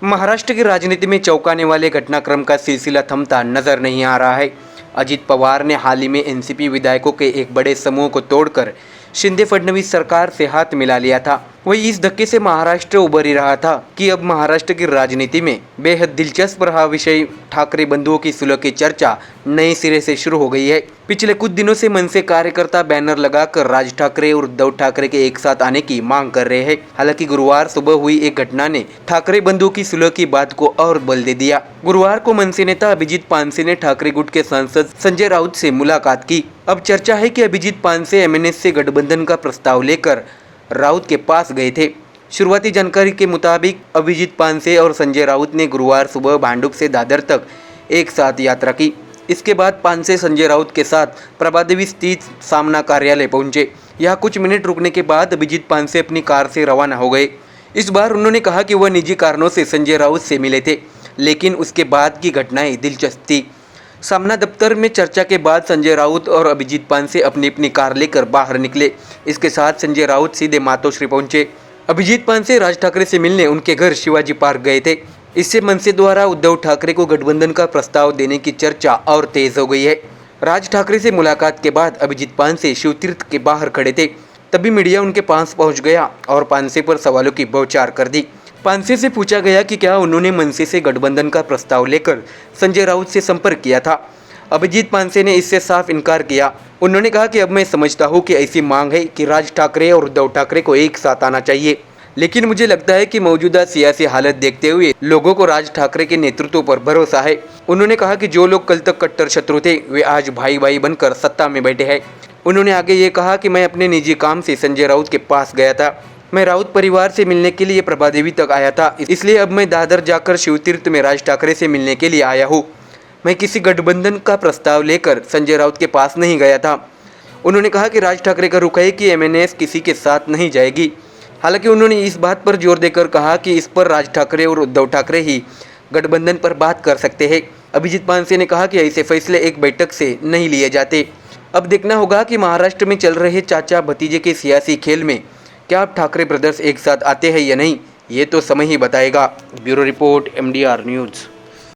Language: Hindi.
महाराष्ट्र की राजनीति में चौंकाने वाले घटनाक्रम का सिलसिला थमता नजर नहीं आ रहा है। अजित पवार ने हाल ही में एनसीपी विधायकों के एक बड़े समूह को तोड़कर शिंदे फडणवीस सरकार से हाथ मिला लिया था। वही इस धक्के से महाराष्ट्र उभर ही रहा था कि अब महाराष्ट्र की राजनीति में बेहद दिलचस्प रहा विषय ठाकरे बंधुओं की सुलह की चर्चा नए सिरे से शुरू हो गई है। पिछले कुछ दिनों से मनसे कार्यकर्ता बैनर लगाकर राज ठाकरे और उद्धव ठाकरे के एक साथ आने की मांग कर रहे हैं। हालांकि गुरुवार सुबह हुई एक घटना ने ठाकरे बंधुओं की सुलह की बात को और बल दे दिया। गुरुवार को मनसे नेता अभिजीत पानसे ने ठाकरे गुट के सांसद संजय राउत से मुलाकात की। अब चर्चा है कि अभिजीत पानसे एमएनएस से गठबंधन का प्रस्ताव लेकर राउत के पास गए थे। शुरुआती जानकारी के मुताबिक अभिजीत पानसे और संजय राउत ने गुरुवार सुबह भांडुप से दादर तक एक साथ यात्रा की। इसके बाद पानसे संजय राउत के साथ प्रभादेवी स्थित सामना कार्यालय पहुंचे। यहाँ कुछ मिनट रुकने के बाद अभिजीत पानसे अपनी कार से रवाना हो गए। इस बार उन्होंने कहा कि वह निजी कारणों से संजय राउत से मिले थे, लेकिन उसके बाद की घटनाएं दिलचस्प थी। सामना दफ्तर में चर्चा के बाद संजय राउत और अभिजीत पानसे अपनी अपनी कार लेकर बाहर निकले। इसके साथ संजय राउत सीधे मातोश्री पहुंचे। अभिजीत पानसे राज ठाकरे से मिलने उनके घर शिवाजी पार्क गए थे। इससे मनसे द्वारा उद्धव ठाकरे को गठबंधन का प्रस्ताव देने की चर्चा और तेज हो गई है। राज ठाकरे से मुलाकात के बाद अभिजीत पानसे शिवतीर्थ के बाहर खड़े थे। तभी मीडिया उनके पास पहुंच गया और पानसे पर सवालों की बौछार कर दी। पानसे से पूछा गया कि क्या उन्होंने मनसे से गठबंधन का प्रस्ताव लेकर संजय राउत से संपर्क किया था। अभिजीत पानसे ने इससे साफ इनकार किया। उन्होंने कहा कि अब मैं समझता हूं कि ऐसी मांग है कि राज ठाकरे और उद्धव ठाकरे को एक साथ आना चाहिए, लेकिन मुझे लगता है कि मौजूदा सियासी हालत देखते हुए लोगों को राज ठाकरे के नेतृत्व पर भरोसा है। उन्होंने कहा कि जो लोग कल तक कट्टर शत्रु थे वे आज भाई भाई बनकर सत्ता में बैठे हैं। उन्होंने आगे ये कहा कि मैं अपने निजी काम से संजय राउत के पास गया था। मैं राउत परिवार से मिलने के लिए प्रभादेवी तक आया था, इसलिए अब मैं दादर जाकर शिवतीर्थ में राज ठाकरे से मिलने के लिए आया हूँ। मैं किसी गठबंधन का प्रस्ताव लेकर संजय राउत के पास नहीं गया था। उन्होंने कहा कि राज ठाकरे का रुख है कि एमएनएस किसी के साथ नहीं जाएगी। हालांकि उन्होंने इस बात पर जोर देकर कहा कि इस पर राज ठाकरे और उद्धव ठाकरे ही गठबंधन पर बात कर सकते हैं। अभिजीत पानसे ने कहा कि ऐसे फैसले एक बैठक से नहीं लिए जाते। अब देखना होगा कि महाराष्ट्र में चल रहे चाचा भतीजे के सियासी खेल में क्या अब ठाकरे ब्रदर्स एक साथ आते हैं या नहीं, ये तो समय ही बताएगा। Bureau report MDR news.